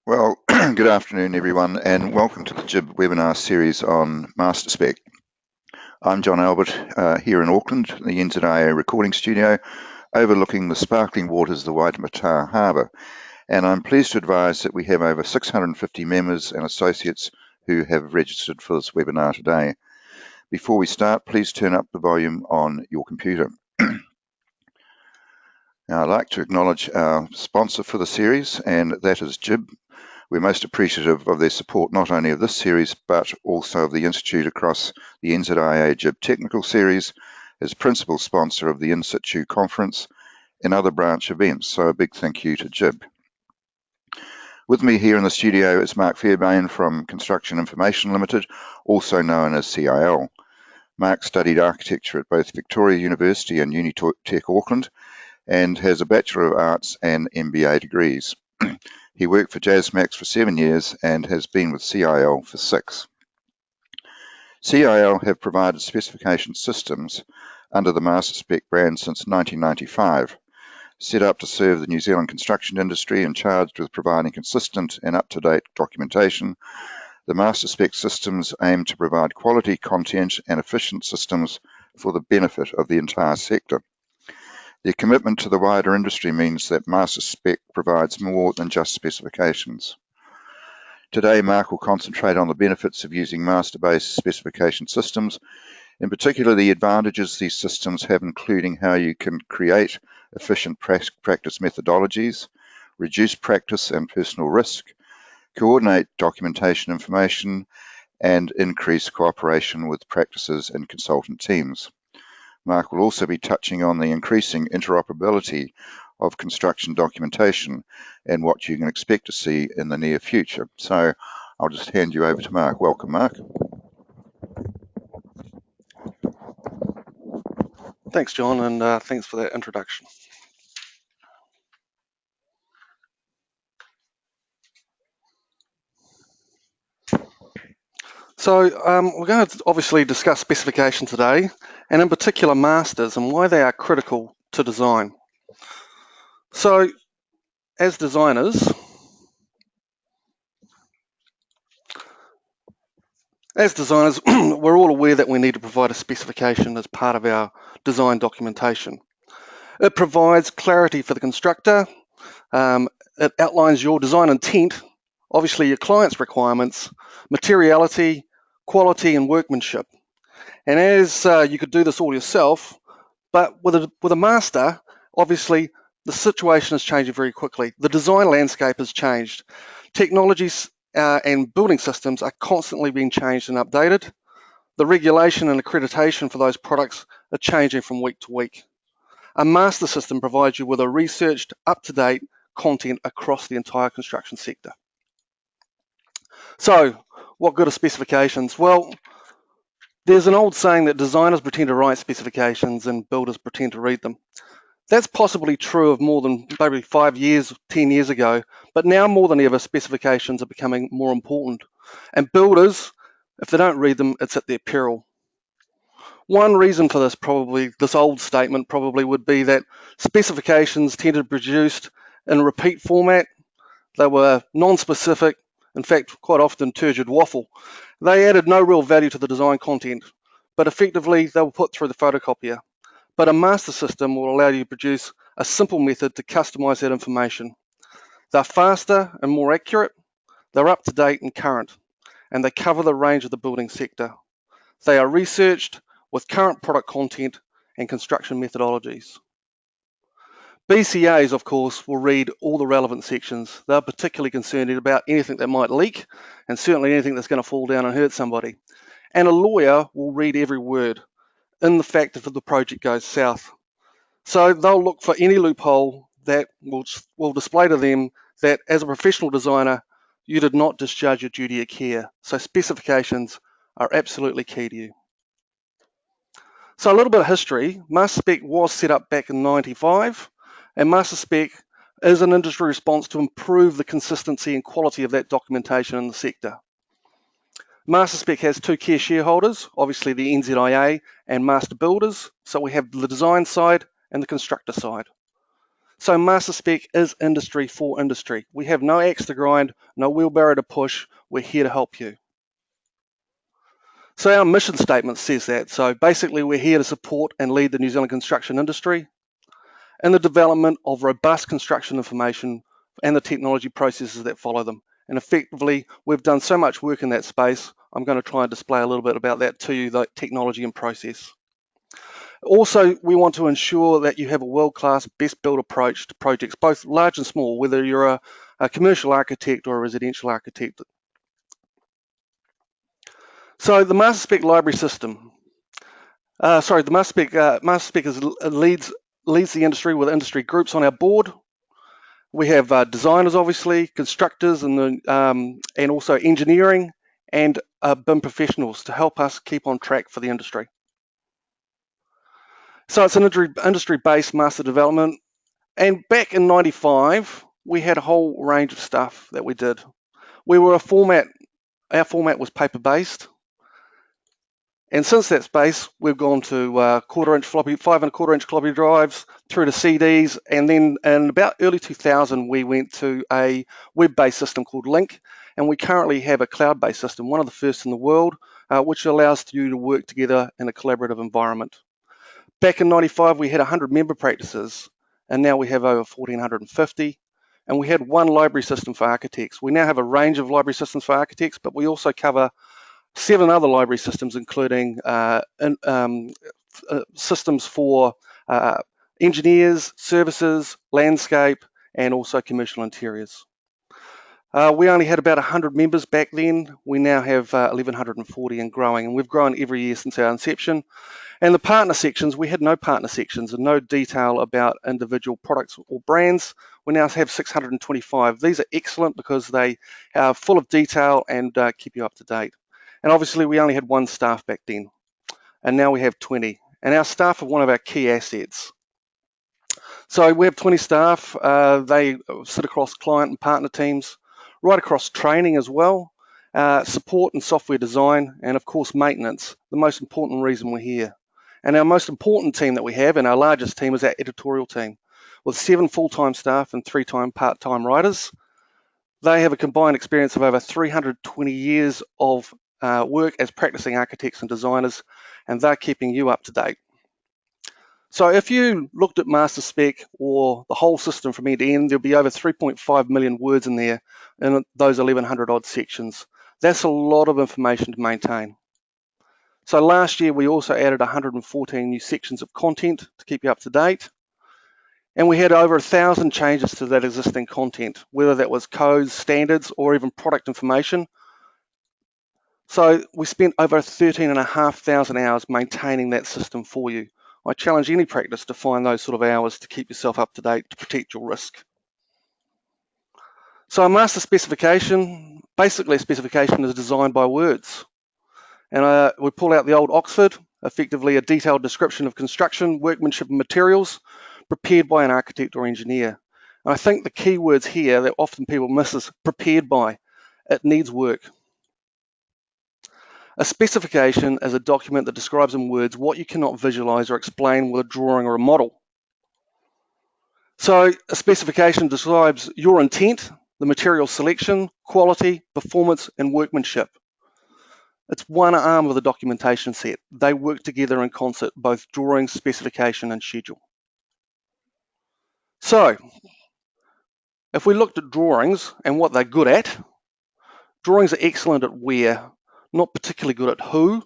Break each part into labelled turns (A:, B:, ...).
A: Well, good afternoon, everyone, and welcome to the GIB webinar series on Masterspec. I'm John Albert here in Auckland, the NZIA recording studio, overlooking the sparkling waters of the Waitemata Harbour. And I'm pleased to advise that we have over 650 members and associates who have registered for this webinar today. Before we start, please turn up the volume on your computer. Now, I'd like to acknowledge our sponsor for the series, and that is GIB. We're most appreciative of their support not only of this series, but also of the Institute across the NZIA GIB Technical Series as principal sponsor of the In Situ Conference and other branch events. So a big thank you to GIB. With me here in the studio is Mark Fairbairn from Construction Information Limited, also known as CIL. Mark studied architecture at both Victoria University and Unitec Auckland and has a Bachelor of Arts and MBA degrees. He worked for JASMAX for 7 years and has been with CIL for 6. CIL have provided specification systems under the Masterspec brand since 1995, set up to serve the New Zealand construction industry and charged with providing consistent and up-to-date documentation. The Masterspec systems aim to provide quality content and efficient systems for the benefit of the entire sector. Their commitment to the wider industry means that Masterspec provides more than just specifications. Today, Mark will concentrate on the benefits of using master-based specification systems, in particular the advantages these systems have, including how you can create efficient practice methodologies, reduce practice and personal risk, coordinate documentation information, and increase cooperation with practices and consultant teams. Mark will also be touching on the increasing interoperability of construction documentation and what you can expect to see in the near future. So I'll just hand you over to Mark. Welcome, Mark.
B: Thanks, John, and thanks for that introduction. So we're going to obviously discuss specification today, and in particular masters and why they are critical to design. So as designers, we're all aware that we need to provide a specification as part of our design documentation. It provides clarity for the constructor. It outlines your design intent, obviously your client's requirements, materiality, quality and workmanship. And as you could do this all yourself, but with a master, obviously the situation is changing very quickly. The design landscape has changed. Technologies and building systems are constantly being changed and updated. The regulation and accreditation for those products are changing from week to week. A master system provides you with a researched, up-to-date content across the entire construction sector. So, what good are specifications? Well, there's an old saying that designers pretend to write specifications and builders pretend to read them. That's possibly true of more than maybe 5 years, 10 years ago, but now more than ever, specifications are becoming more important. And builders, if they don't read them, it's at their peril. One reason for this old statement probably would be that specifications tended to be produced in repeat format. They were non-specific, in fact, quite often turgid waffle. They added no real value to the design content, but effectively they were put through the photocopier. But a master system will allow you to produce a simple method to customize that information. They're faster and more accurate, they're up to date and current, and they cover the range of the building sector. They are researched with current product content and construction methodologies. BCAs, of course, will read all the relevant sections. They're particularly concerned about anything that might leak and certainly anything that's going to fall down and hurt somebody. And a lawyer will read every word in the fact if the project goes south. So they'll look for any loophole that will display to them that as a professional designer, you did not discharge your duty of care. So specifications are absolutely key to you. So a little bit of history. Masterspec was set up back in '95. And Masterspec is an industry response to improve the consistency and quality of that documentation in the sector. Masterspec has 2 key shareholders, obviously the NZIA and Master Builders. So we have the design side and the constructor side. So Masterspec is industry for industry. We have no axe to grind, no wheelbarrow to push. We're here to help you. So our mission statement says that. So basically we're here to support and lead the New Zealand construction industry in the development of robust construction information and the technology processes that follow them. And effectively, we've done so much work in that space. I'm going to try and display a little bit about that to you, the technology and process. Also, we want to ensure that you have a world-class best build approach to projects, both large and small, whether you're a commercial architect or a residential architect. So the Masterspec library system, Masterspec leads the industry with industry groups on our board. We have designers, obviously, constructors, and also engineering and BIM professionals to help us keep on track for the industry. So it's an industry-based master development. And back in '95, we had a whole range of stuff that we did. Our format was paper-based. And since that space, we've gone to 5 1/4 inch floppy drives, through to CDs, and then in about early 2000, we went to a web-based system called Link, and we currently have a cloud-based system, one of the first in the world, which allows you to work together in a collaborative environment. Back in '95, we had 100 member practices, and now we have over 1,450, and we had one library system for architects. We now have a range of library systems for architects, but we also cover 7 other library systems, including systems for engineers, services, landscape, and also commercial interiors. We only had about 100 members back then. We now have 1,140 and growing, and we've grown every year since our inception. And the partner sections, we had no partner sections and no detail about individual products or brands. We now have 625. These are excellent because they are full of detail and keep you up to date. And obviously we only had 1 staff back then, and now we have 20. And our staff are one of our key assets. So we have 20 staff. They sit across client and partner teams, right across training as well, support and software design, and of course maintenance, the most important reason we're here. And our most important team that we have, and our largest team, is our editorial team, with 7 full-time staff and 3 part-time writers. They have a combined experience of over 320 years of work as practicing architects and designers, and they're keeping you up to date. So if you looked at Masterspec or the whole system from end to end, there'll be over 3.5 million words in there in those 1,100 odd sections. That's a lot of information to maintain. So last year we also added 114 new sections of content to keep you up to date. And we had over 1,000 changes to that existing content, whether that was codes, standards, or even product information. So we spent over 13,500 hours maintaining that system for you. I challenge any practice to find those sort of hours to keep yourself up to date, to protect your risk. So a master specification, basically a specification is designed by words. And we pull out the old Oxford, effectively a detailed description of construction, workmanship and materials prepared by an architect or engineer. And I think the key words here that often people miss is prepared by. It needs work. A specification is a document that describes in words what you cannot visualize or explain with a drawing or a model. So a specification describes your intent, the material selection, quality, performance, and workmanship. It's one arm of the documentation set. They work together in concert, both drawing, specification, and schedule. So if we looked at drawings and what they're good at, drawings are excellent at where, not particularly good at who,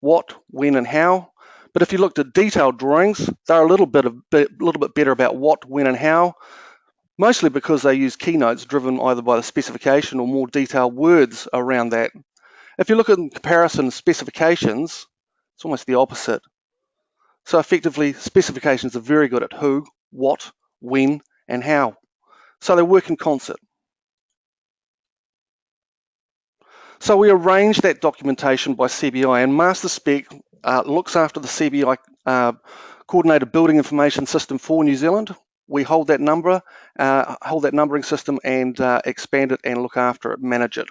B: what, when, and how. But if you looked at detailed drawings, they're a little bit better about what, when, and how, mostly because they use keynotes driven either by the specification or more detailed words around that. If you look at in comparison specifications, it's almost the opposite. So effectively, specifications are very good at who, what, when, and how. So they work in concert. So we arranged that documentation by CBI, and Masterspec looks after the CBI Coordinated Building Information System for New Zealand. We hold that number, hold that numbering system, and expand it and look after it, manage it.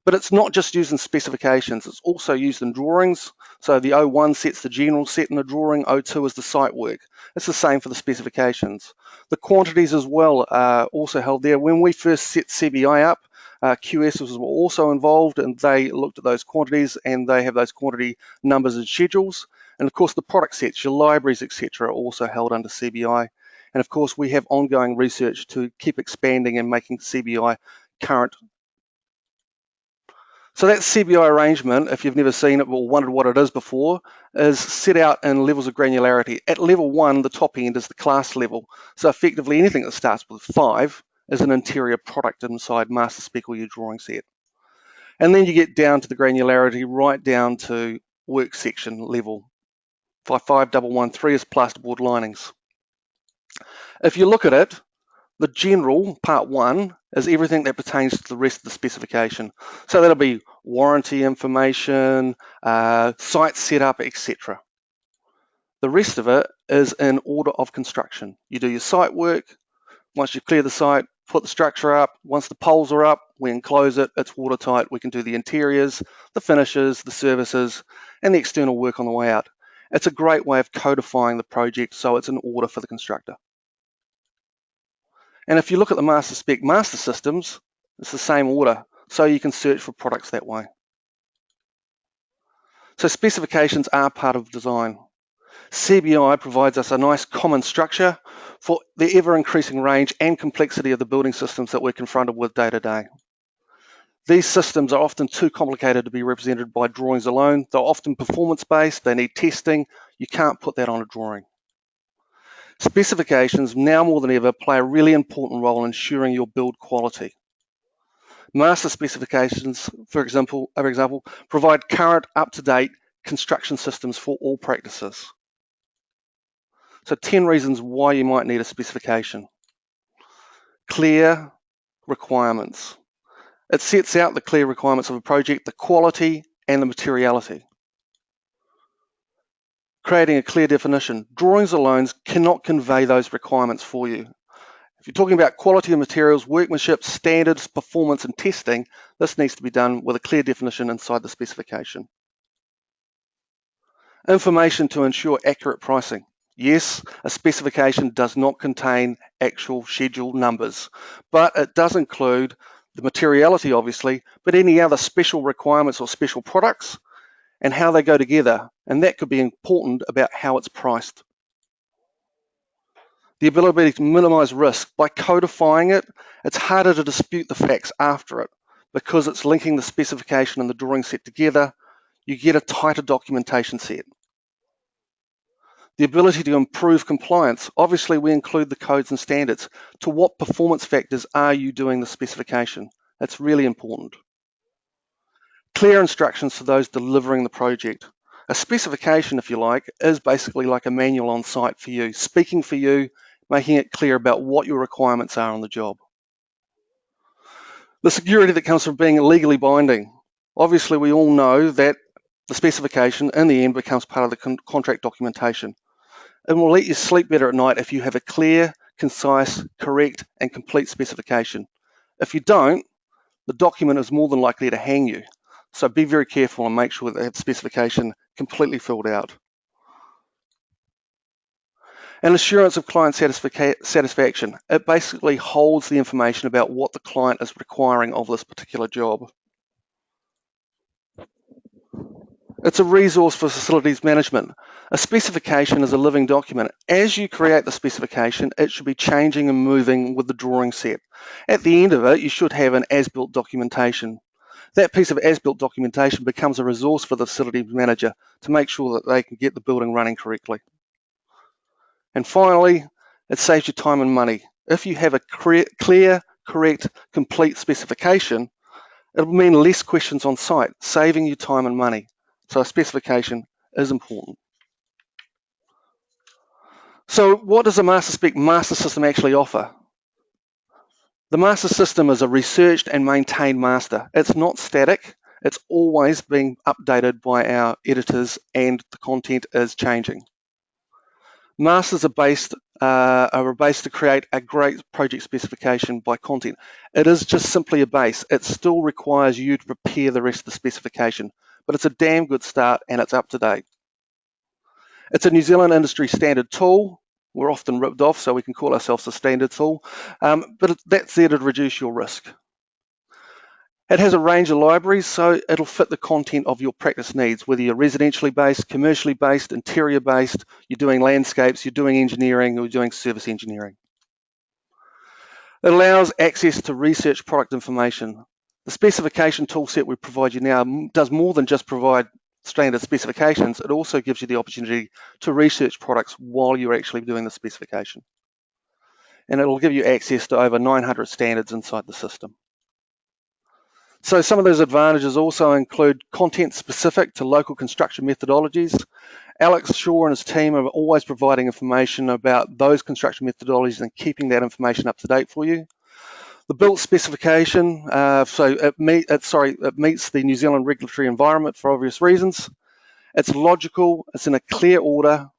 B: But it's not just used in specifications, it's also used in drawings. So the O1 sets the general set in the drawing, O2 is the site work. It's the same for the specifications. The quantities as well are also held there. When we first set CBI up, QS was also involved, and they looked at those quantities, and they have those quantity numbers and schedules. And of course the product sets, your libraries, etc., are also held under CBI. And of course we have ongoing research to keep expanding and making CBI current. So that CBI arrangement, if you've never seen it or wondered what it is before, is set out in levels of granularity. At level 1, the top end is the class level. So effectively anything that starts with 5 is an interior product inside Masterspec or your drawing set. And then you get down to the granularity right down to work section level. 5113 is plasterboard linings. If you look at it, the general, part 1, is everything that pertains to the rest of the specification. So that'll be warranty information, site setup, etc. The rest of it is in order of construction. You do your site work. Once you clear the site, put the structure up. Once the poles are up, we enclose it. It's watertight. We can do the interiors, the finishes, the services, and the external work on the way out. It's a great way of codifying the project so it's in order for the constructor. And if you look at the Masterspec Master Systems, it's the same order, so you can search for products that way. So specifications are part of design. CBI provides us a nice common structure for the ever-increasing range and complexity of the building systems that we're confronted with day to day. These systems are often too complicated to be represented by drawings alone. They're often performance-based, they need testing. You can't put that on a drawing. Specifications, now more than ever, play a really important role in ensuring your build quality. Master specifications, for example, provide current, up-to-date construction systems for all practices. So 10 reasons why you might need a specification. Clear requirements. It sets out the clear requirements of a project, the quality and the materiality. Creating a clear definition. Drawings alone cannot convey those requirements for you. If you're talking about quality of materials, workmanship, standards, performance, and testing, this needs to be done with a clear definition inside the specification. Information to ensure accurate pricing. Yes, a specification does not contain actual schedule numbers, but it does include the materiality, obviously, but any other special requirements or special products and how they go together, and that could be important about how it's priced. The ability to minimize risk. By codifying it, it's harder to dispute the facts after it because it's linking the specification and the drawing set together. You get a tighter documentation set. The ability to improve compliance. Obviously, we include the codes and standards. To what performance factors are you doing the specification? That's really important. Clear instructions for those delivering the project. A specification, if you like, is basically like a manual on site for you, speaking for you, making it clear about what your requirements are on the job. The security that comes from being legally binding. Obviously, we all know that the specification in the end becomes part of the contract documentation. It will let you sleep better at night if you have a clear, concise, correct, and complete specification. If you don't, the document is more than likely to hang you. So be very careful and make sure that they have the specification completely filled out. And assurance of client satisfaction. It basically holds the information about what the client is requiring of this particular job. It's a resource for facilities management. A specification is a living document. As you create the specification, it should be changing and moving with the drawing set. At the end of it, you should have an as-built documentation. That piece of as-built documentation becomes a resource for the facilities manager to make sure that they can get the building running correctly. And finally, it saves you time and money. If you have a clear, correct, complete specification, it'll mean less questions on site, saving you time and money. So a specification is important. So what does a Masterspec Master System actually offer? The Master System is a researched and maintained master. It's not static. It's always being updated by our editors and the content is changing. Masters are based are a base to create a great project specification by content. It is just simply a base. It still requires you to prepare the rest of the specification, but it's a damn good start and it's up to date. It's a New Zealand industry standard tool. We're often ripped off, so we can call ourselves a standard tool, but that's there to reduce your risk. It has a range of libraries, so it'll fit the content of your practice needs, whether you're residentially based, commercially based, interior based, you're doing landscapes, you're doing engineering, or you're doing service engineering. It allows access to research product information. The specification toolset we provide you now does more than just provide standard specifications. It also gives you the opportunity to research products while you're actually doing the specification. And it'll give you access to over 900 standards inside the system. So some of those advantages also include content specific to local construction methodologies. Alex Shaw and his team are always providing information about those construction methodologies and keeping that information up to date for you. The built specification, it meets the New Zealand regulatory environment for obvious reasons. It's logical, it's in a clear order,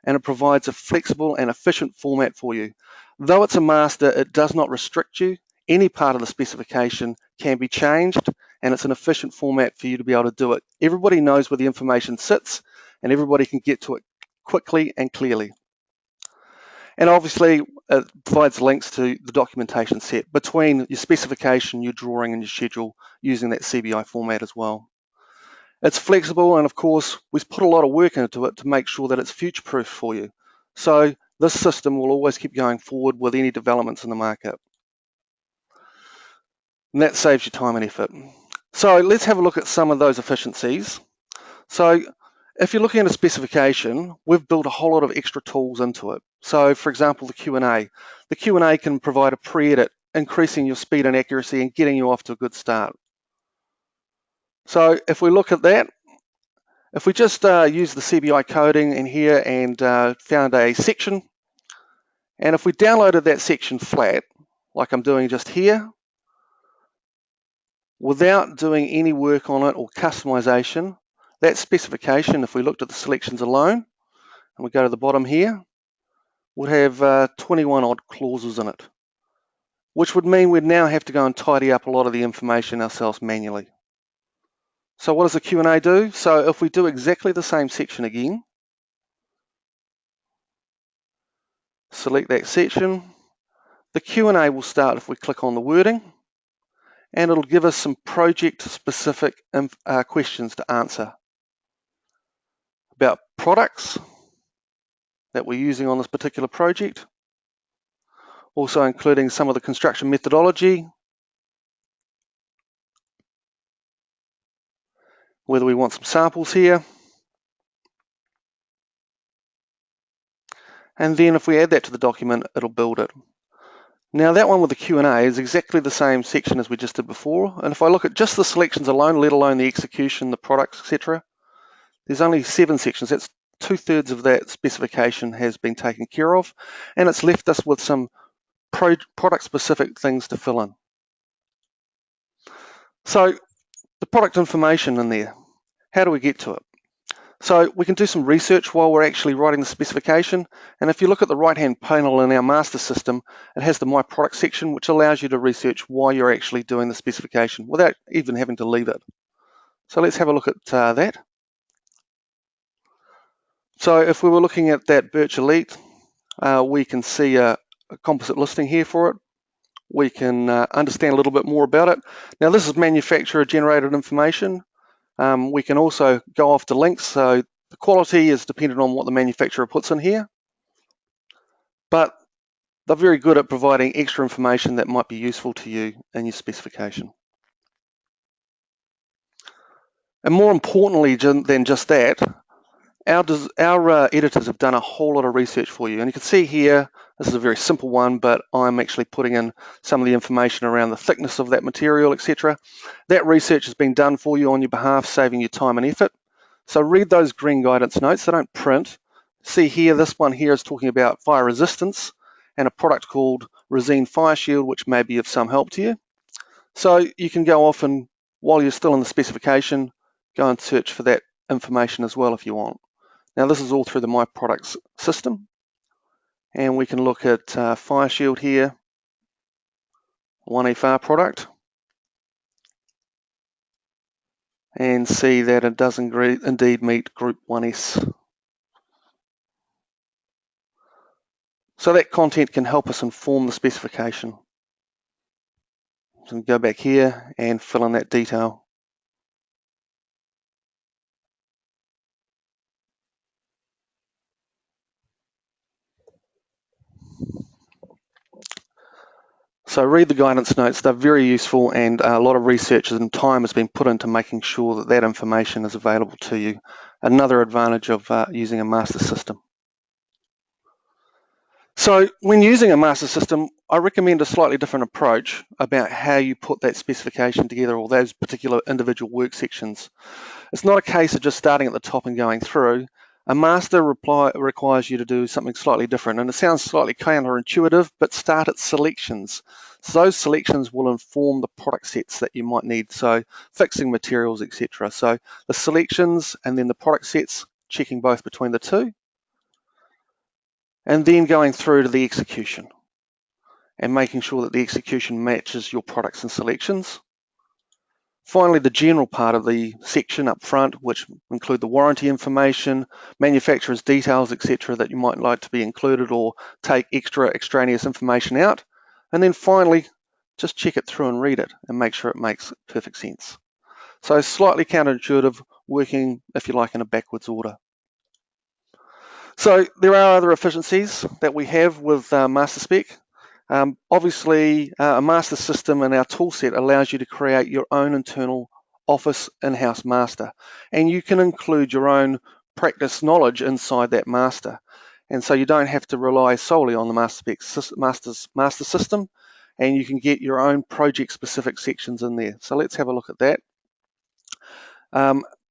B: and it provides a flexible and efficient format for you. Though it's a master, it does not restrict you. Any part of the specification can be changed, and it's an efficient format for you to be able to do it. Everybody knows where the information sits, and everybody can get to it quickly and clearly. And obviously, it provides links to the documentation set between your specification, your drawing, and your schedule using that CBI format as well. It's flexible, and of course, we've put a lot of work into it to make sure that it's future-proof for you. So this system will always keep going forward with any developments in the market. And that saves you time and effort. So let's have a look at some of those efficiencies. So if you're looking at a specification, we've built a whole lot of extra tools into it. So for example, the Q&A. The Q&A can provide a pre-edit, increasing your speed and accuracy and getting you off to a good start. So if we look at that, if we just use the CBI coding in here and found a section, and if we downloaded that section flat, like I'm doing just here, without doing any work on it or customization, that specification, if we looked at the selections alone, and we go to the bottom here, would have 21 odd clauses in it, which would mean we'd now have to go and tidy up a lot of the information ourselves manually. So what does the Q&A do? So if we do exactly the same section again, select that section, the Q&A will start if we click on the wording, and it'll give us some project-specific questions to answer about products that we're using on this particular project, also including some of the construction methodology, whether we want some samples here, and then if we add that to the document, it'll build it. Now that one with the Q&A is exactly the same section as we just did before, and if I look at just the selections alone, let alone the execution, the products, etc., there's only 7 sections. That's 2/3 of that specification has been taken care of, and it's left us with some product-specific things to fill in. So the product information in there, how do we get to it? So we can do some research while we're actually writing the specification, and if you look at the right-hand panel in our master system, it has the My Product section, which allows you to research while you're actually doing the specification without even having to leave it. So let's have a look at that. So if we were looking at that Birch Elite, we can see a composite listing here for it. We can understand a little bit more about it. Now this is manufacturer generated information. We can also go off to links, so the quality is dependent on what the manufacturer puts in here, but they're very good at providing extra information that might be useful to you in your specification. And more importantly than just that, our editors have done a whole lot of research for you, and you can see here, this is a very simple one, but I'm actually putting in some of the information around the thickness of that material, etc. That research has been done for you on your behalf, saving you time and effort. So read those green guidance notes, they don't print. See here, this one here is talking about fire resistance and a product called Resine Fire Shield, which may be of some help to you. So you can go off and, while you're still in the specification, go and search for that information as well if you want. Now this is all through the My Products system. and we can look at fire shield here, 1FR product, and see that it does indeed meet Group 1S. So that content can help us inform the specification. So we can go back here and fill in that detail. So read the guidance notes, they're very useful, and a lot of research and time has been put into making sure that that information is available to you. Another advantage of using a master system. So when using a master system, I recommend a slightly different approach about how you put that specification together, or those particular individual work sections. It's not a case of just starting at the top and going through. A master requires you to do something slightly different, and it sounds slightly counterintuitive, but start at selections. So those selections will inform the product sets that you might need, so fixing materials, etc. So the selections and then the product sets, checking both between the two, and then going through to the execution and making sure that the execution matches your products and selections. Finally, the general part of the section up front, which include the warranty information, manufacturer's details, etc., that you might like to be included, or take extra extraneous information out. And then finally, just check it through and read it and make sure it makes perfect sense. So slightly counterintuitive, working, if you like, in a backwards order. So there are other efficiencies that we have with Masterspec. Obviously, a master system in our toolset allows you to create your own internal office in-house master, and you can include your own practice knowledge inside that master. And so you don't have to rely solely on the Masterspec master system, and you can get your own project-specific sections in there. So let's have a look at that.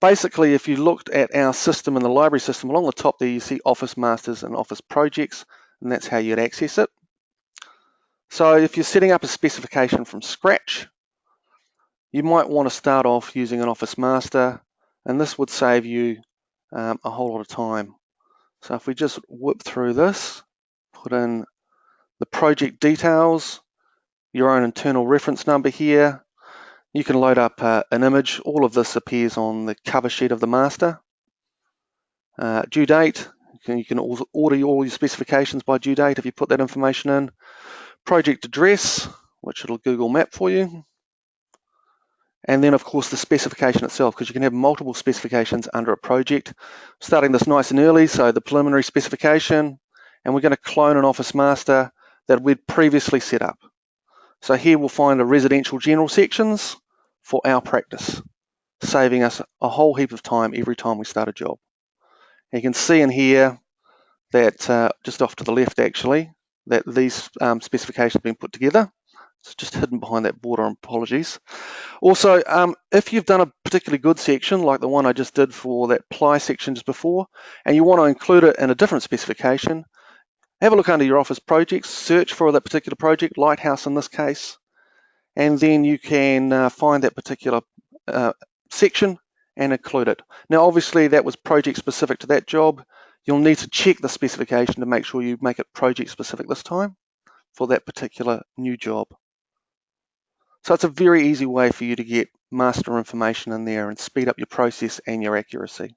B: Basically, if you looked at our system in the library system, along the top there you see Office Masters and Office Projects, and that's how you'd access it. So if you're setting up a specification from scratch, you might want to start off using an Office Master, and this would save you a whole lot of time. So if we just whip through this, put in the project details, your own internal reference number here, you can load up an image. All of this appears on the cover sheet of the master. Due date, you can also order all your specifications by due date if you put that information in. Project address, which it'll Google map for you. And then of course the specification itself, because you can have multiple specifications under a project. Starting this nice and early, so the preliminary specification, and we're going to clone an Office Master that we'd previously set up. So here we'll find the residential general sections for our practice, saving us a whole heap of time every time we start a job. And you can see in here that just off to the left actually, that these specifications have been put together. It's just hidden behind that border, apologies. Also, if you've done a particularly good section, like the one I just did for that ply section just before, and you want to include it in a different specification, have a look under your Office projects, search for that particular project, Lighthouse in this case, and then you can find that particular section and include it. Now, obviously, that was project specific to that job. You'll need to check the specification to make sure you make it project specific this time for that particular new job. So it's a very easy way for you to get master information in there and speed up your process and your accuracy.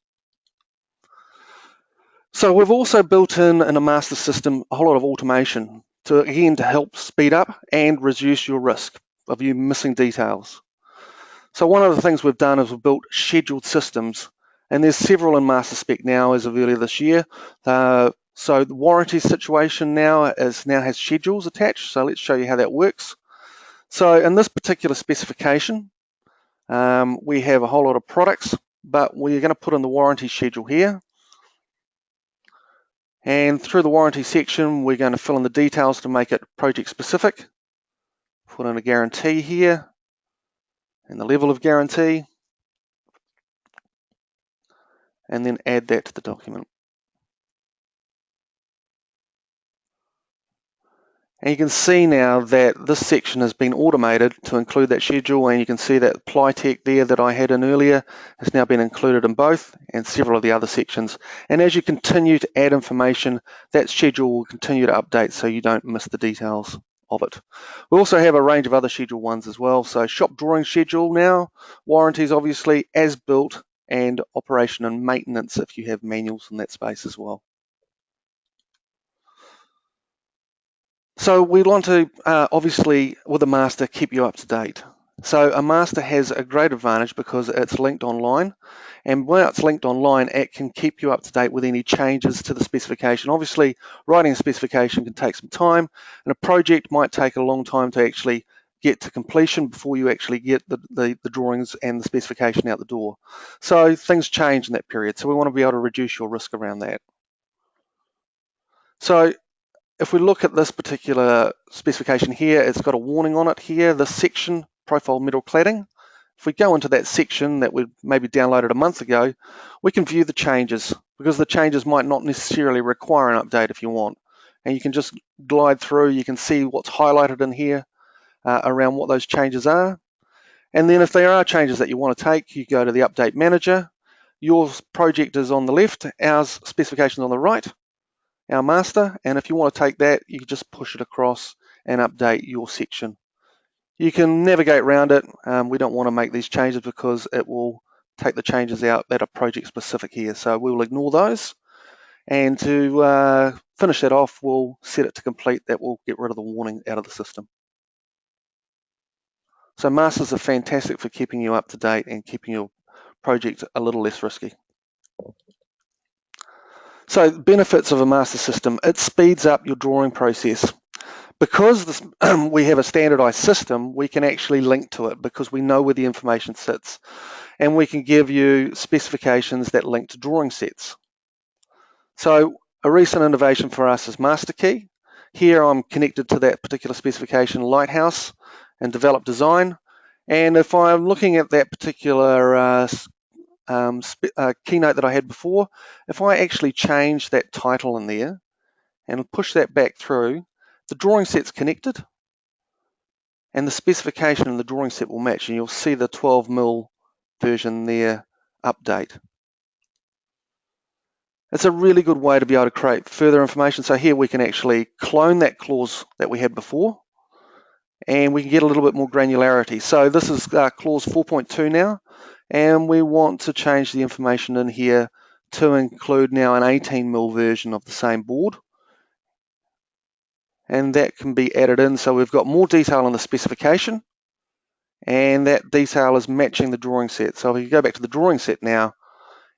B: So we've also built in a master system a whole lot of automation to help speed up and reduce your risk of you missing details. So one of the things we've done is we've built scheduled systems, and there's several in Masterspec now as of earlier this year. So the warranty situation now has schedules attached. So let's show you how that works. So in this particular specification, we have a whole lot of products, but we're going to put in the warranty schedule here. And through the warranty section, we're going to fill in the details to make it project specific. Put in a guarantee here and the level of guarantee, and then add that to the document. And you can see now that this section has been automated to include that schedule, and you can see that Plytech there that I had in earlier has now been included in both, and several of the other sections. And as you continue to add information, that schedule will continue to update so you don't miss the details of it. We also have a range of other schedule ones as well. So shop drawing schedule now, warranties obviously, as built, and operation and maintenance if you have manuals in that space as well. So we want to, obviously, with a master, keep you up to date. So a master has a great advantage because it's linked online, and when it's linked online, it can keep you up to date with any changes to the specification. Obviously, writing a specification can take some time, and a project might take a long time to actually get to completion before you actually get the drawings and the specification out the door. So things change in that period, so we want to be able to reduce your risk around that. So if we look at this particular specification here, it's got a warning on it here, this section, profile metal cladding. If we go into that section that we maybe downloaded a month ago, we can view the changes, because the changes might not necessarily require an update if you want. And you can just glide through, you can see what's highlighted in here around what those changes are. And then if there are changes that you want to take, you go to the Update Manager. Your project is on the left, our specification on the right, our master, and if you want to take that, you can just push it across and update your section. You can navigate around it. We don't want to make these changes because it will take the changes out that are project specific here, so we will ignore those. And to finish that off, we'll set it to complete. That will get rid of the warning out of the system. So masters are fantastic for keeping you up to date and keeping your project a little less risky. So benefits of a master system, it speeds up your drawing process. Because this, we have a standardized system, we can actually link to it because we know where the information sits. And we can give you specifications that link to drawing sets. So a recent innovation for us is MasterKey. Here I'm connected to that particular specification, Lighthouse, and Develop Design. And if I'm looking at that particular keynote that I had before, if I actually change that title in there and push that back through, the drawing set's connected and the specification in the drawing set will match, and you'll see the 12mm version there update. It's a really good way to be able to create further information. So here we can actually clone that clause that we had before, and we can get a little bit more granularity. So this is clause 4.2 now, and we want to change the information in here to include now an 18mm version of the same board. And that can be added in, so we've got more detail in the specification, and that detail is matching the drawing set. So if you go back to the drawing set now,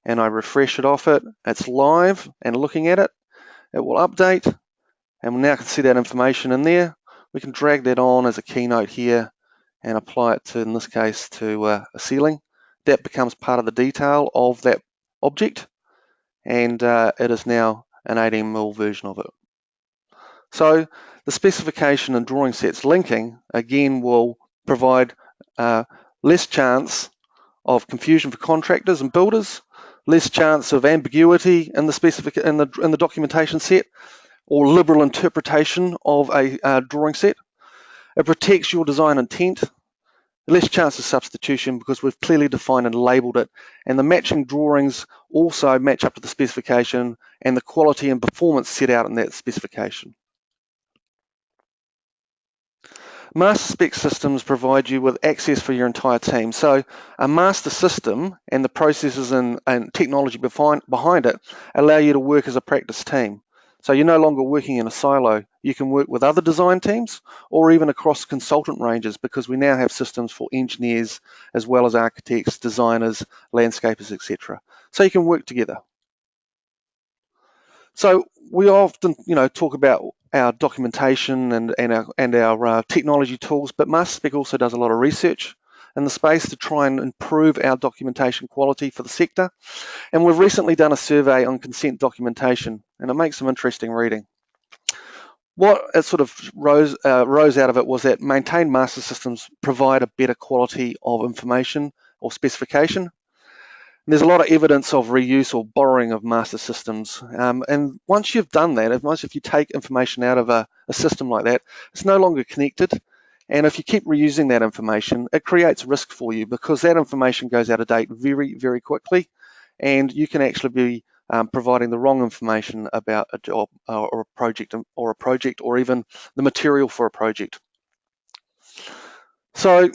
B: and I refresh it off it, it's live and looking at it, it will update, and we now can see that information in there. We can drag that on as a keynote here and apply it to, in this case, to a ceiling. That becomes part of the detail of that object, and it is now an 18mm version of it. So the specification and drawing sets linking, again, will provide less chance of confusion for contractors and builders, less chance of ambiguity in the documentation set or liberal interpretation of a drawing set. It protects your design intent, less chance of substitution because we've clearly defined and labeled it, and the matching drawings also match up to the specification and the quality and performance set out in that specification. Masterspec Systems provide you with access for your entire team. So a master system and the processes and technology behind it allow you to work as a practice team. So you're no longer working in a silo. You can work with other design teams or even across consultant ranges, because we now have systems for engineers as well as architects, designers, landscapers, etc. So you can work together. So we often, talk about our documentation and our technology tools, but Masterspec also does a lot of research in the space to try and improve our documentation quality for the sector. And we've recently done a survey on consent documentation, and it makes some interesting reading. What it sort of rose out of it was that maintained master systems provide a better quality of information or specification. There's a lot of evidence of reuse or borrowing of master systems. And once you've done that, if you take information out of a system like that, it's no longer connected. And if you keep reusing that information, it creates risk for you because that information goes out of date very, very quickly. And you can actually be providing the wrong information about a job or a project or even the material for a project. So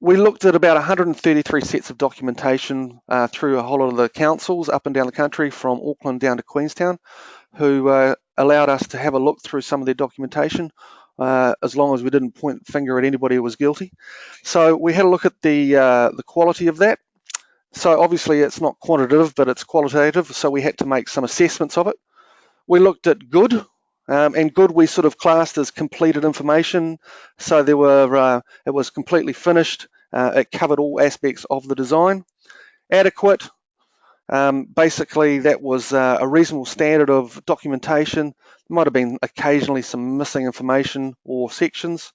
B: we looked at about 133 sets of documentation through a whole lot of the councils up and down the country, from Auckland down to Queenstown, who allowed us to have a look through some of their documentation, as long as we didn't point the finger at anybody who was guilty. So we had a look at the quality of that. So obviously it's not quantitative, but it's qualitative, so we had to make some assessments of it. We looked at good, and good we sort of classed as completed information. So there were, it was completely finished. It covered all aspects of the design. Adequate, basically that was a reasonable standard of documentation. There might have been occasionally some missing information or sections.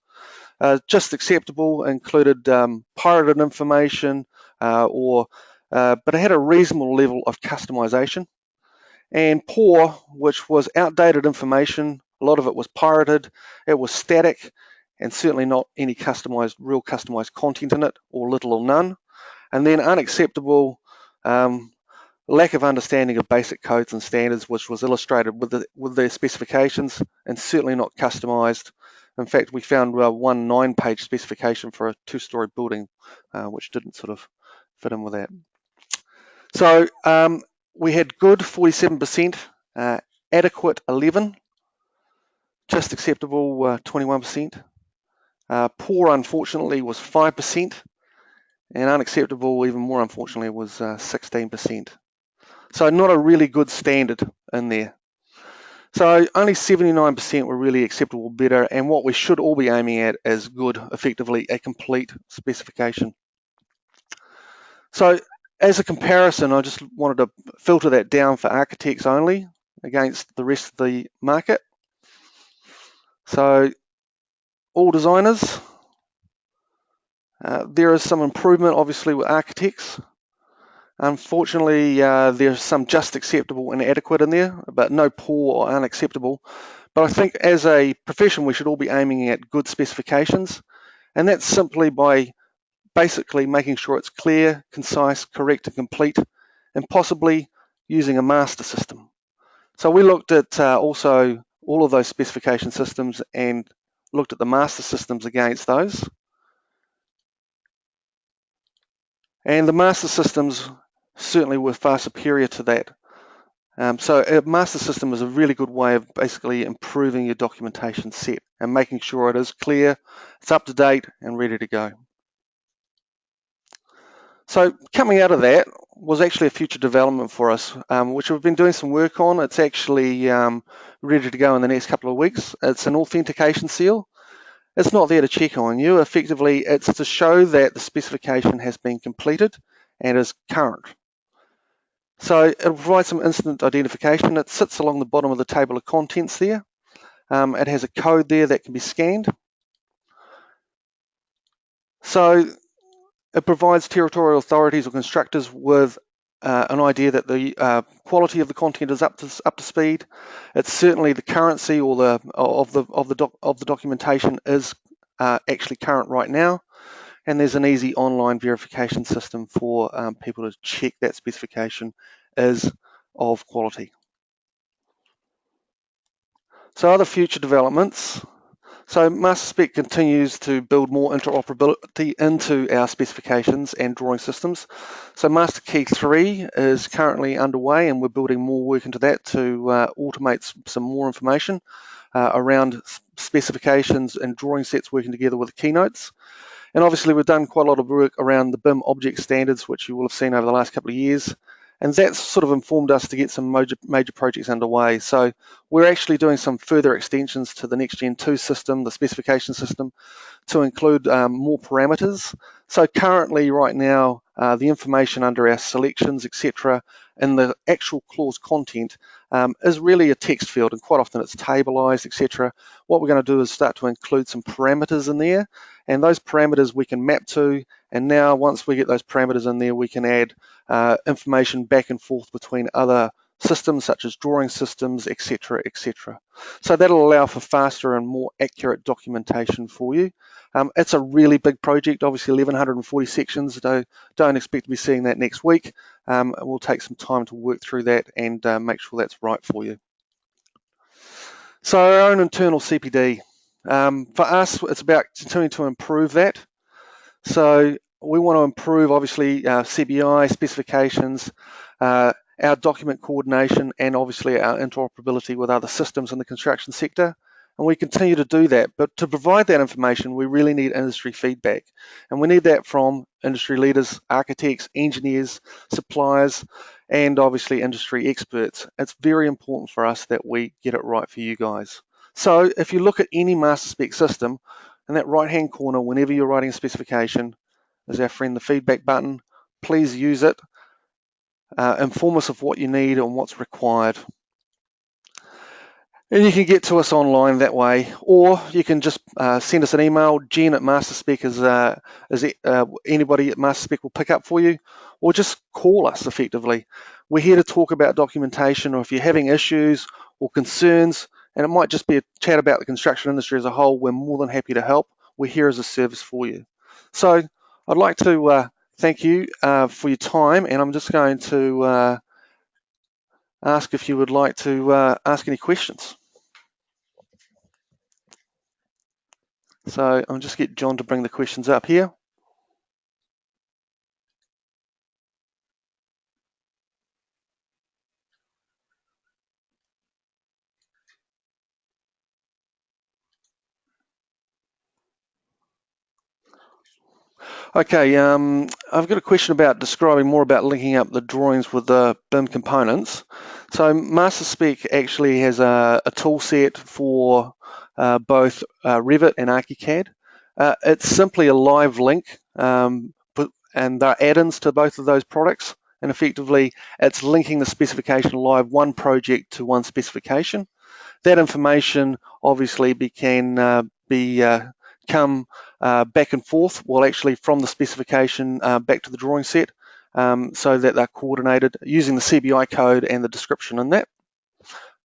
B: Just acceptable included pirated information, but it had a reasonable level of customization. And poor, which was outdated information, a lot of it was pirated, it was static, and certainly not any real customized content in it, or little or none. And then unacceptable, lack of understanding of basic codes and standards, which was illustrated with their specifications, and certainly not customized. In fact, we found one 9-page specification for a 2-story building, which didn't sort of fit in with that. So we had good 47%, adequate 11%, just acceptable 21%. Poor, unfortunately, was 5%, and unacceptable, even more unfortunately, was 16%. So not a really good standard in there. So only 79% were really acceptable, better, and what we should all be aiming at is good, effectively a complete specification. So as a comparison, I just wanted to filter that down for architects only against the rest of the market. So all designers, there is some improvement obviously with architects. Unfortunately, there's some just acceptable and adequate in there, but no poor or unacceptable. But I think as a profession, we should all be aiming at good specifications, and that's simply by basically making sure it's clear, concise, correct, and complete, and possibly using a master system. So we looked at also all of those specification systems and looked at the master systems against those. And the master systems certainly were far superior to that. So a master system is a really good way of basically improving your documentation set and making sure it is clear, it's up to date, and ready to go. So coming out of that was actually a future development for us, which we've been doing some work on. It's actually ready to go in the next couple of weeks. It's an authentication seal. It's not there to check on you. Effectively, it's to show that the specification has been completed and is current. So it'll provide some instant identification. It sits along the bottom of the table of contents there. It has a code there that can be scanned. So it provides territorial authorities or constructors with an idea that the quality of the content is up to speed. It's certainly the currency or of the documentation is actually current right now, and there's an easy online verification system for people to check that specification is of quality. So other future developments. So Masterspec continues to build more interoperability into our specifications and drawing systems. So Master Key 3 is currently underway, and we're building more work into that to automate some more information around specifications and drawing sets working together with keynotes. And obviously we've done quite a lot of work around the BIM object standards, which you will have seen over the last couple of years. And that's sort of informed us to get some major projects underway. So we're actually doing some further extensions to the Next Gen 2 system, the specification system, to include more parameters. So currently, right now, the information under our selections, etc., and the actual clause content is really a text field, and quite often it's tableized, etc. What we're going to do is start to include some parameters in there, and those parameters we can map to, and now once we get those parameters in there, we can add information back and forth between other systems such as drawing systems, etc., etc. So that'll allow for faster and more accurate documentation for you. It's a really big project, obviously 1140 sections, though don't expect to be seeing that next week. We'll take some time to work through that and make sure that's right for you. So our own internal CPD. For us, it's about continuing to improve that. So we want to improve, obviously, CBI, specifications, our document coordination, and obviously our interoperability with other systems in the construction sector. And we continue to do that. But to provide that information, we really need industry feedback. And we need that from industry leaders, architects, engineers, suppliers, and obviously industry experts. It's very important for us that we get it right for you guys. So if you look at any Masterspec system, in that right-hand corner, whenever you're writing a specification, is our friend the feedback button. Please use it. Inform us of what you need and what's required. And you can get to us online that way, or you can just send us an email. Jen at Masterspec anybody at Masterspec will pick up for you, or just call us effectively. We're here to talk about documentation, or if you're having issues or concerns, and it might just be a chat about the construction industry as a whole, we're more than happy to help. We're here as a service for you. So I'd like to thank you for your time, and I'm just going to ask if you would like to ask any questions. So I'll just get John to bring the questions up here. Okay, I've got a question about describing more about linking up the drawings with the BIM components. So Masterspec actually has a tool set for both Revit and ArchiCAD. It's simply a live link, and there are add-ins to both of those products, and effectively it's linking the specification live, one project to one specification. That information obviously can come back and forth, well actually from the specification back to the drawing set, so that they're coordinated using the CBI code and the description in that.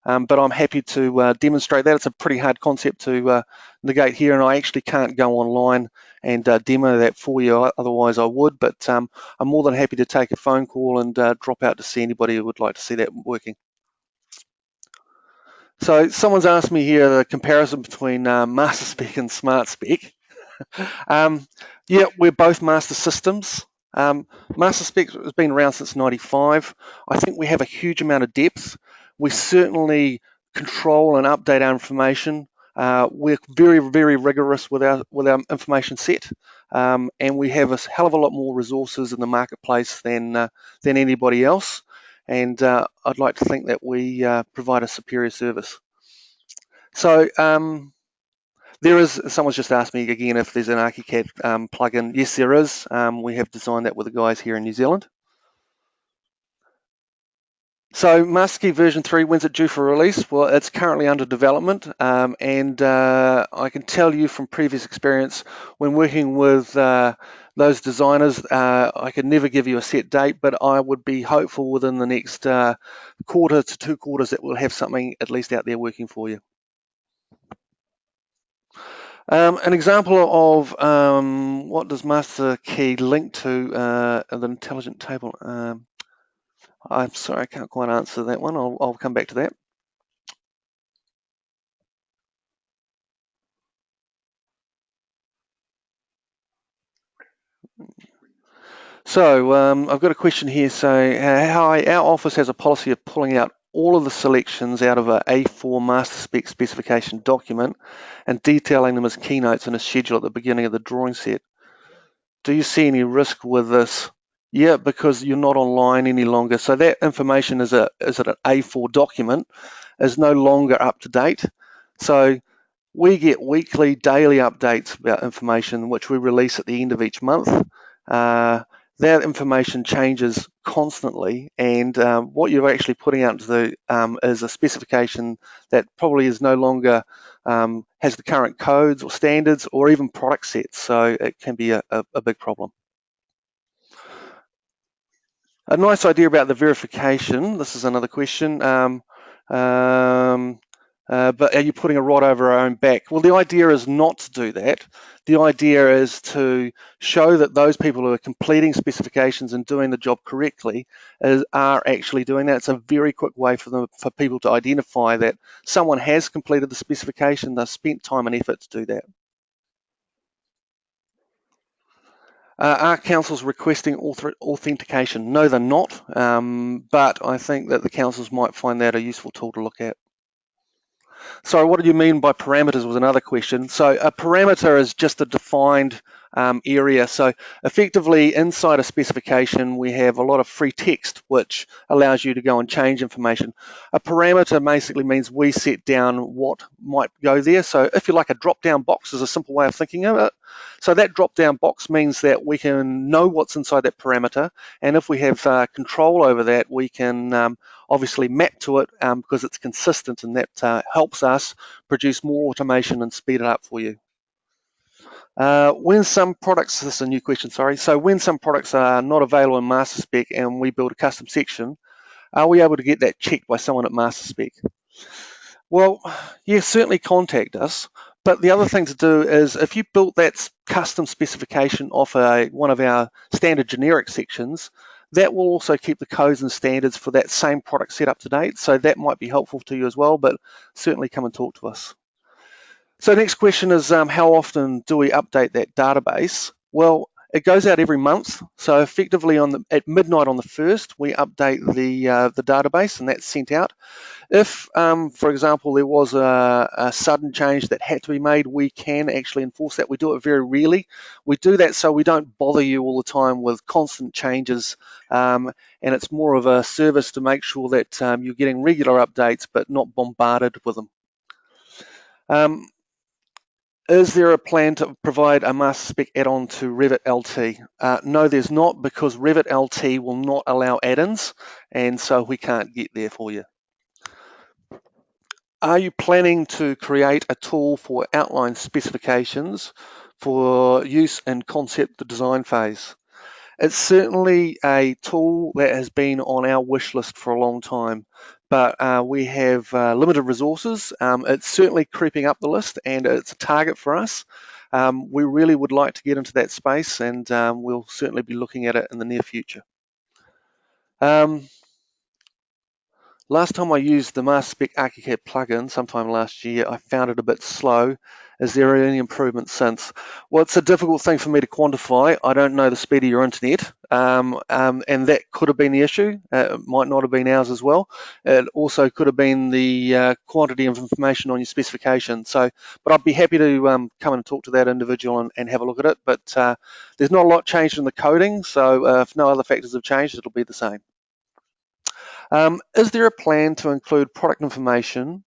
B: But I'm happy to demonstrate that. It's a pretty hard concept to negate here, and I actually can't go online and demo that for you, otherwise I would, but I'm more than happy to take a phone call and drop out to see anybody who would like to see that working. So someone's asked me here the comparison between Masterspec and SmartSpec. Yeah, we're both Master Systems. Masterspec has been around since '95. I think we have a huge amount of depth. We certainly control and update our information. We're very, very rigorous with our information set, and we have a hell of a lot more resources in the marketplace than anybody else. And I'd like to think that we provide a superior service. So someone's just asked me again if there's an ArchiCAD plugin. Yes, there is. We have designed that with the guys here in New Zealand. So Masterspec version 3, when's it due for release? Well, it's currently under development, and I can tell you from previous experience, when working with those designers, I could never give you a set date, but I would be hopeful within the next quarter to 2 quarters that we'll have something at least out there working for you. An example of what does master key link to the intelligent table. I'm sorry, I can't quite answer that one. I'll come back to that. So I've got a question here. So our office has a policy of pulling out all of the selections out of a A4 Masterspec specification document and detailing them as keynotes in a schedule at the beginning of the drawing set. Do you see any risk with this? Yeah, because you're not online any longer. So that information is an A4 document, is no longer up to date. So we get weekly, daily updates about information which we release at the end of each month. that information changes constantly, and what you're actually putting out into the is a specification that probably is no longer has the current codes or standards or even product sets, so it can be a big problem. A nice idea about the verification, this is another question, but are you putting a rod over our own back? Well, the idea is not to do that. The idea is to show that those people who are completing specifications and doing the job correctly are actually doing that. It's a very quick way for people to identify that someone has completed the specification, they've spent time and effort to do that. Are councils requesting authentication? No, they're not, but I think that the councils might find that a useful tool to look at. So what do you mean by parameters was another question. So a parameter is just a defined area. So effectively inside a specification, we have a lot of free text, which allows you to go and change information. A parameter basically means we set down what might go there. So if you like, a drop-down box is a simple way of thinking of it. So that drop-down box means that we can know what's inside that parameter, and if we have control over that, we can obviously map to it because it's consistent, and that helps us produce more automation and speed it up for you. When some products, this is a new question, sorry. So when some products are not available in Masterspec and we build a custom section, are we able to get that checked by someone at Masterspec? Well, yes, certainly contact us. But the other thing to do is if you built that custom specification off one of our standard generic sections, that will also keep the codes and standards for that same product set up to date. So that might be helpful to you as well, but certainly come and talk to us. So next question is how often do we update that database? Well, it goes out every month. So effectively at midnight on the 1st, we update the database, and that's sent out. If, for example, there was a sudden change that had to be made, we can actually enforce that. We do it very rarely. We do that so we don't bother you all the time with constant changes, and it's more of a service to make sure that you're getting regular updates but not bombarded with them. Is there a plan to provide a Masterspec add-on to Revit LT? No, there's not, because Revit LT will not allow add-ins, and so we can't get there for you. Are you planning to create a tool for outline specifications for use in concept design phase? It's certainly a tool that has been on our wish list for a long time, but we have limited resources. It's certainly creeping up the list, and it's a target for us. We really would like to get into that space, and we'll certainly be looking at it in the near future. Last time I used the Masterspec ArchiCAD plugin, sometime last year, I found it a bit slow. Is there any improvement since? Well, it's a difficult thing for me to quantify. I don't know the speed of your internet, and that could have been the issue. It might not have been ours as well. It also could have been the quantity of information on your specification. So, but I'd be happy to come and talk to that individual and have a look at it. But there's not a lot changed in the coding, so if no other factors have changed, it'll be the same. Is there a plan to include product information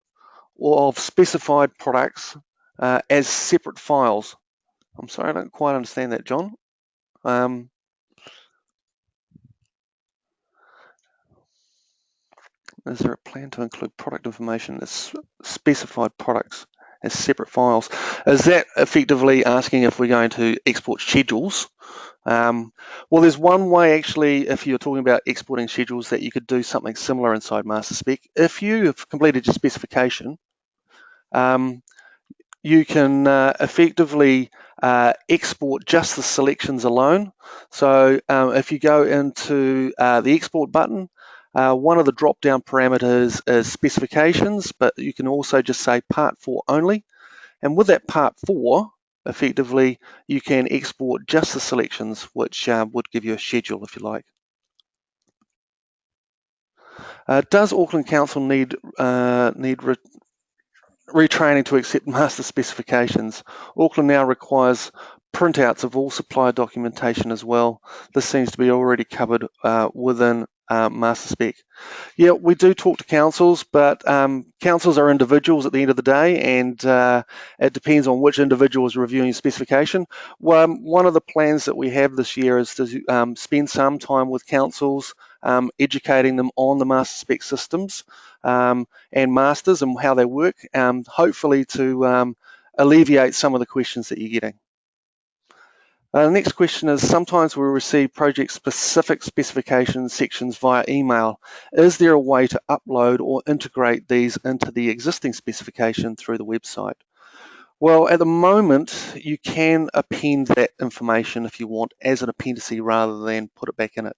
B: of specified products as separate files? I'm sorry, I don't quite understand that, John. Is there a plan to include product information as specified products as separate files? Is that effectively asking if we're going to export schedules? Well, there's one way actually, if you're talking about exporting schedules, that you could do something similar inside Masterspec. If you have completed your specification, you can effectively export just the selections alone. So if you go into the export button, one of the drop-down parameters is specifications, but you can also just say part 4 only. And with that part 4, effectively, you can export just the selections, which would give you a schedule if you like. Does Auckland Council need retraining to accept master specifications? Auckland now requires printouts of all supplier documentation as well. This seems to be already covered within Masterspec. Yeah, we do talk to councils, but councils are individuals at the end of the day, and it depends on which individual is reviewing specification. One of the plans that we have this year is to spend some time with councils, educating them on the Masterspec systems and masters and how they work, hopefully to alleviate some of the questions that you're getting. The next question is, sometimes we receive project-specific specification sections via email. Is there a way to upload or integrate these into the existing specification through the website? Well, at the moment, you can append that information if you want as an appendice rather than put it back in it.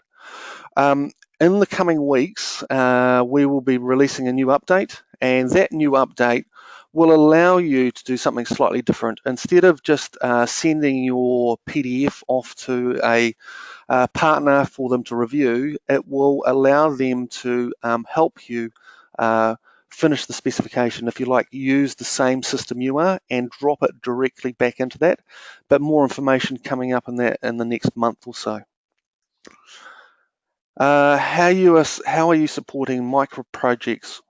B: In the coming weeks, we will be releasing a new update, and that new update will allow you to do something slightly different. Instead of just sending your PDF off to a partner for them to review, it will allow them to help you finish the specification. If you like, use the same system you are and drop it directly back into that, but more information coming up in that in the next month or so. How are you supporting micro projects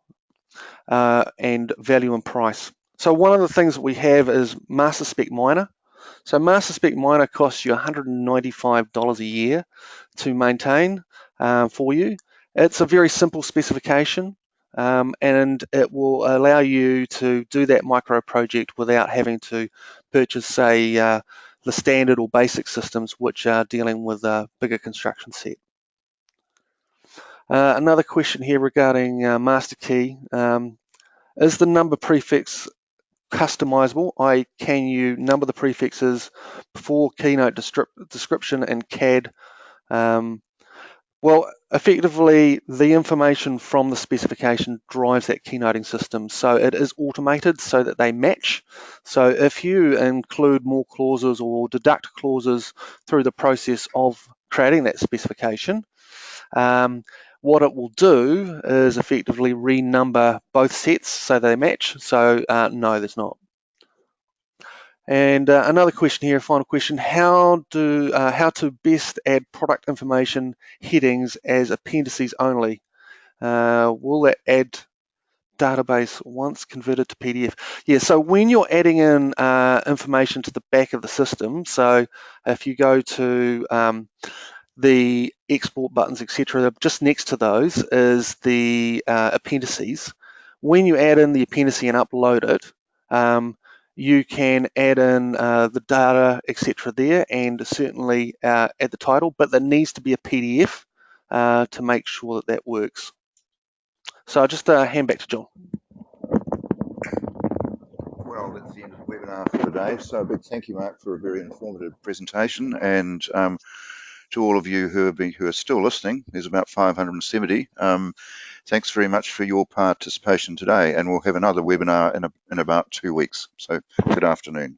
B: and value and price? So one of the things that we have is Masterspec Minor. So Masterspec Minor costs you $195 a year to maintain for you. It's a very simple specification, and it will allow you to do that micro project without having to purchase, say, the standard or basic systems, which are dealing with a bigger construction set. Another question here regarding master key. Is the number prefix customizable? Can you number the prefixes before keynote description and CAD? Well, effectively, the information from the specification drives that keynoting system. So it is automated so that they match. So if you include more clauses or deduct clauses through the process of creating that specification, what it will do is effectively renumber both sets so they match. So no, there's not. And another question here, final question: how to best add product information headings as appendices only? Will that add database once converted to PDF? Yeah, so when you're adding in information to the back of the system, so if you go to the export buttons, etc., just next to those is the appendices. When you add in the appendice and upload it, you can add in the data, etc. there, and certainly add the title, but there needs to be a PDF to make sure that that works. So I'll just hand back to John.
A: Well, that's the end of the webinar for today. So a big thank you, Mark, for a very informative presentation, and to all of you who are still listening, there's about 570. Thanks very much for your participation today, and we'll have another webinar in about 2 weeks. So good afternoon.